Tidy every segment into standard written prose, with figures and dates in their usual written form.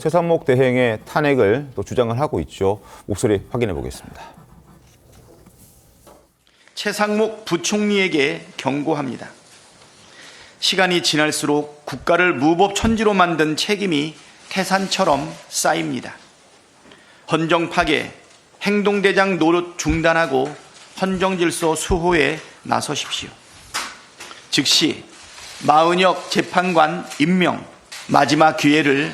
최상목 대행의 탄핵을 또 주장을 하고 있죠. 목소리 확인해 보겠습니다. 최상목 부총리에게 경고합니다. 시간이 지날수록 국가를 무법천지로 만든 책임이 태산처럼 쌓입니다. 헌정 파괴, 행동대장 노릇 중단하고 헌정질서 수호에 나서십시오. 즉시 마은혁 재판관 임명, 마지막 기회를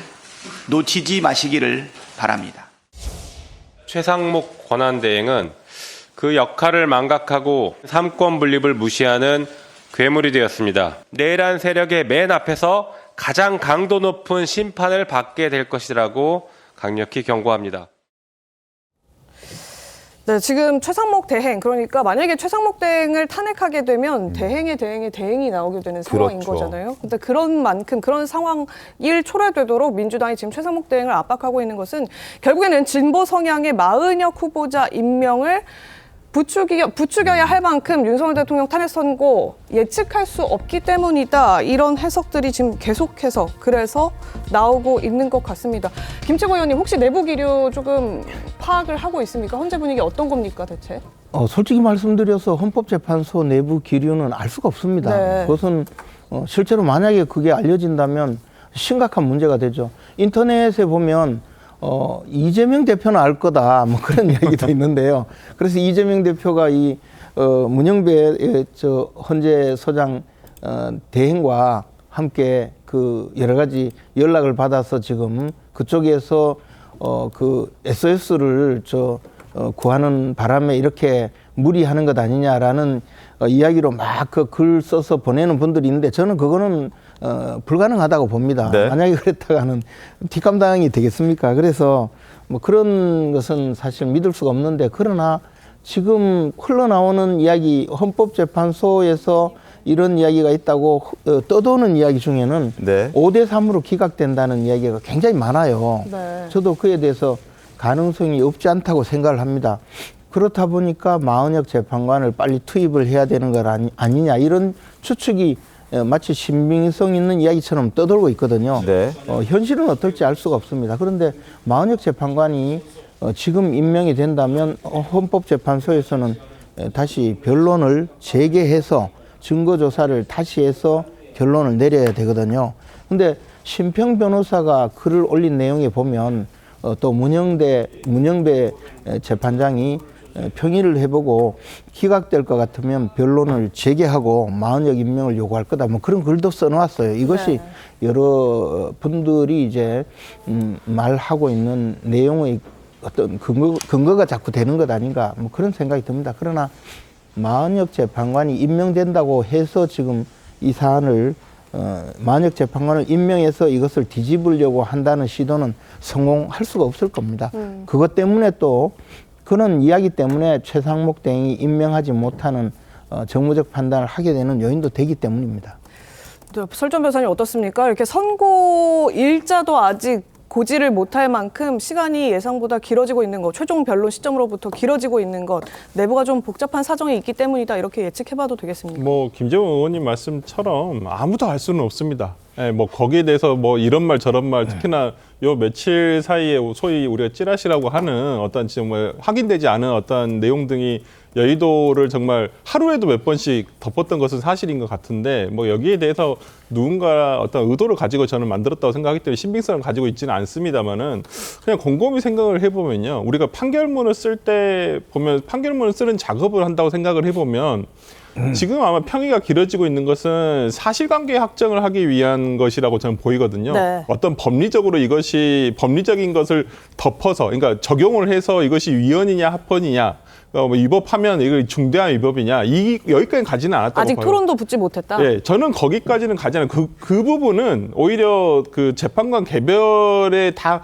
놓치지 마시기를 바랍니다. 최상목 권한대행은 그 역할을 망각하고 삼권 분립을 무시하는 괴물이 되었습니다. 내란 세력의 맨 앞에서 가장 강도 높은 심판을 받게 될 것이라고 강력히 경고합니다. 네, 지금 최상목 대행, 그러니까 만약에 최상목 대행을 탄핵하게 되면 대행이 나오게 되는 상황인 그렇죠. 거잖아요. 근데 그런 만큼 그런 상황이 초래되도록 민주당이 지금 최상목 대행을 압박하고 있는 것은 결국에는 진보 성향의 마은혁 후보자 임명을 부추겨야 할 만큼 윤석열 대통령 탄핵 선고 예측할 수 없기 때문이다. 이런 해석들이 지금 계속해서 그래서 나오고 있는 것 같습니다. 김치보 의원님 혹시 내부 기류 조금 파악을 하고 있습니까? 현재 분위기 어떤 겁니까 대체? 솔직히 말씀드려서 헌법재판소 내부 기류는 알 수가 없습니다. 네. 그것은 실제로 만약에 그게 알려진다면 심각한 문제가 되죠. 인터넷에 보면 이재명 대표는 알 거다, 뭐 그런 이야기도 있는데요. 그래서 이재명 대표가 이 문영배 헌재 소장 대행과 함께 그 여러 가지 연락을 받아서 지금 그쪽에서 그 SOS를 구하는 바람에 이렇게 무리하는 것 아니냐라는 이야기로 막 그 글 써서 보내는 분들이 있는데 저는 그거는 불가능하다고 봅니다. 네. 만약에 그랬다가는 뒷감당이 되겠습니까? 그래서 뭐 그런 것은 사실 믿을 수가 없는데, 그러나 지금 흘러나오는 이야기, 헌법재판소에서 이런 이야기가 있다고 떠도는 이야기 중에는 네. 5대3으로 기각된다는 이야기가 굉장히 많아요. 네. 저도 그에 대해서 가능성이 없지 않다고 생각을 합니다. 그렇다 보니까 마은혁 재판관을 빨리 투입을 해야 되는 것 아니냐, 이런 추측이 마치 신빙성 있는 이야기처럼 떠돌고 있거든요. 네. 현실은 어떨지 알 수가 없습니다. 그런데 마은혁 재판관이 지금 임명이 된다면 헌법재판소에서는 다시 변론을 재개해서 증거조사를 다시 해서 결론을 내려야 되거든요. 근데 심평 변호사가 글을 올린 내용에 보면 또 문영배 재판장이 평의를 해보고 기각될 것 같으면 변론을 재개하고 마은혁 임명을 요구할 거다, 뭐 그런 글도 써놓았어요. 이것이 여러 분들이 이제 말하고 있는 내용의 어떤 근거가 자꾸 되는 것 아닌가, 뭐 그런 생각이 듭니다. 그러나 마은혁 재판관이 임명된다고 해서 지금 이 사안을 마은혁 재판관을 임명해서 이것을 뒤집으려고 한다는 시도는 성공할 수가 없을 겁니다. 그것 때문에 또 그런 이야기 때문에 최상목 대행이 임명하지 못하는 정무적 판단을 하게 되는 요인도 되기 때문입니다. 설전 변호사님 어떻습니까? 이렇게 선고 일자도 아직 고지를 못할 만큼 시간이 예상보다 길어지고 있는 것, 최종 변론 시점으로부터 길어지고 있는 것, 내부가 좀 복잡한 사정이 있기 때문이다, 이렇게 예측해봐도 되겠습니까? 뭐 김재원 의원님 말씀처럼 아무도 알 수는 없습니다. 예, 뭐 거기에 대해서 뭐 이런 말 저런 말, 특히나 요 며칠 사이에 소위 우리가 찌라시라고 하는 어떤 정말 확인되지 않은 어떤 내용 등이 여의도를 정말 하루에도 몇 번씩 덮었던 것은 사실인 것 같은데, 뭐 여기에 대해서 누군가 어떤 의도를 가지고 저는 만들었다고 생각하기 때문에 신빙성을 가지고 있지는 않습니다만은, 그냥 곰곰이 생각을 해보면요, 우리가 판결문을 쓸 때 보면 판결문을 쓰는 작업을 한다고 생각을 해보면 지금 아마 평의가 길어지고 있는 것은 사실관계 확정을 하기 위한 것이라고 저는 보이거든요. 네. 어떤 법리적으로 이것이 법리적인 것을 덮어서, 그러니까 적용을 해서 이것이 위헌이냐 합헌이냐, 뭐 위법하면 이거 중대한 위법이냐, 여기까지 가지는 않았다고 아직 봐요. 토론도 붙지 못했다? 네, 저는 거기까지는 가지 않아요. 그 부분은 오히려 그 재판관 개별에 다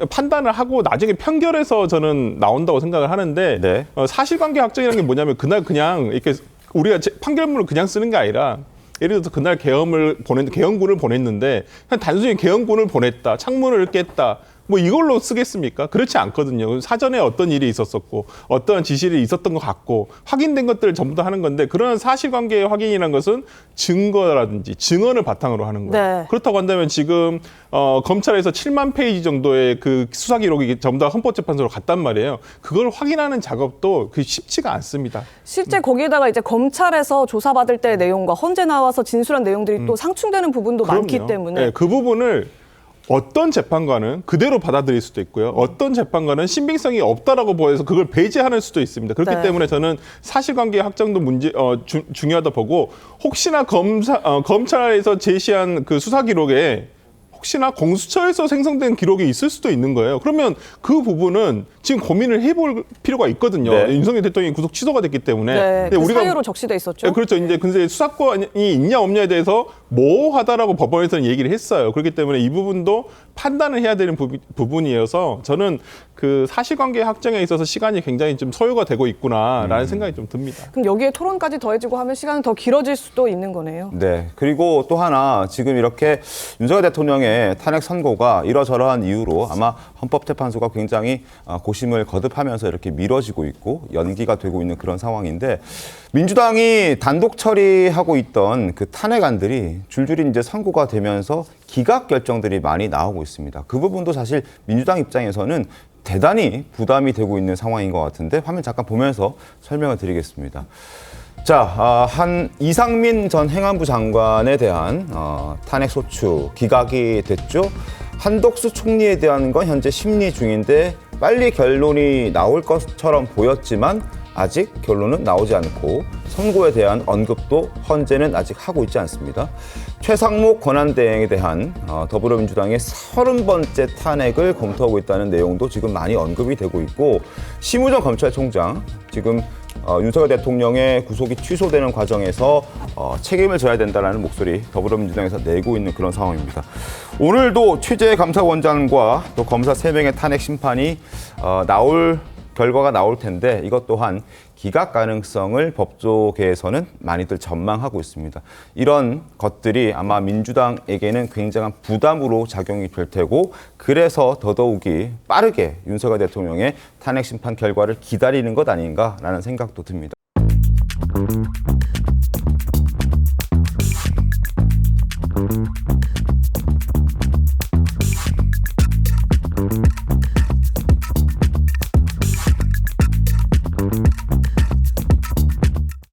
판단을 하고 나중에 판결에서 저는 나온다고 생각을 하는데, 네. 사실관계 확정이라는 게 뭐냐면 그날 그냥 이렇게 우리가 판결문을 그냥 쓰는 게 아니라, 예를 들어서 그날 계엄군을 보냈는데 그냥 단순히 계엄군을 보냈다, 창문을 깼다, 뭐 이걸로 쓰겠습니까? 그렇지 않거든요. 사전에 어떤 일이 있었었고 어떤 지시를 있었던 것 같고 확인된 것들을 전부 다 하는 건데 그런 사실관계의 확인이라는 것은 증거라든지 증언을 바탕으로 하는 거예요. 네. 그렇다고 한다면 지금 검찰에서 7만 페이지 정도의 그 수사 기록이 전부 다 헌법재판소로 갔단 말이에요. 그걸 확인하는 작업도 그 쉽지가 않습니다. 실제 거기에다가 이제 검찰에서 조사받을 때 내용과 헌재 나와서 진술한 내용들이 또 상충되는 부분도 많기 그럼요. 때문에 네, 그 부분을 어떤 재판관은 그대로 받아들일 수도 있고요. 어떤 재판관은 신빙성이 없다라고 보여서 그걸 배제하는 수도 있습니다. 그렇기 네. 때문에 저는 사실관계 확정도 중요하다 보고 혹시나 검찰에서 제시한 그 수사 기록에 혹시나 공수처에서 생성된 기록이 있을 수도 있는 거예요. 그러면 그 부분은 지금 고민을 해볼 필요가 있거든요. 네. 윤석열 대통령이 구속 취소가 됐기 때문에. 네, 근데 그 사유로 적시돼 있었죠. 네, 그렇죠. 이제 근데 수사권이 있냐 없냐에 대해서 모호하다라고 법원에서는 얘기를 했어요. 그렇기 때문에 이 부분도 판단을 해야 되는 부분이어서 저는 그 사실관계 확정에 있어서 시간이 굉장히 좀 소요가 되고 있구나라는 생각이 좀 듭니다. 그럼 여기에 토론까지 더해지고 하면 시간은 더 길어질 수도 있는 거네요. 네. 그리고 또 하나 지금 이렇게 윤석열 대통령의 탄핵 선고가 이러저러한 이유로 아마 헌법재판소가 굉장히 고심을 거듭하면서 이렇게 미뤄지고 있고 연기가 되고 있는 그런 상황인데 민주당이 단독 처리하고 있던 그 탄핵안들이 줄줄이 이제 선고가 되면서 기각 결정들이 많이 나오고 있습니다. 그 부분도 사실 민주당 입장에서는 대단히 부담이 되고 있는 상황인 것 같은데 화면 잠깐 보면서 설명을 드리겠습니다. 자, 이상민 전 행안부 장관에 대한 탄핵 소추 기각이 됐죠. 한덕수 총리에 대한 건 현재 심리 중인데 빨리 결론이 나올 것처럼 보였지만 아직 결론은 나오지 않고 선고에 대한 언급도 헌재는 아직 하고 있지 않습니다. 최상목 권한대행에 대한 더불어민주당의 30번째 탄핵을 검토하고 있다는 내용도 지금 많이 언급이 되고 있고 심우정 검찰총장 지금 윤석열 대통령의 구속이 취소되는 과정에서 책임을 져야 된다는 목소리 더불어민주당에서 내고 있는 그런 상황입니다. 오늘도 취재 감사원장과 또 검사 3명의 탄핵 심판이 결과가 나올 텐데 이것 또한 기각 가능성을 법조계에서는 많이들 전망하고 있습니다. 이런 것들이 아마 민주당에게는 굉장한 부담으로 작용이 될 테고 그래서 더더욱이 빠르게 윤석열 대통령의 탄핵 심판 결과를 기다리는 것 아닌가라는 생각도 듭니다.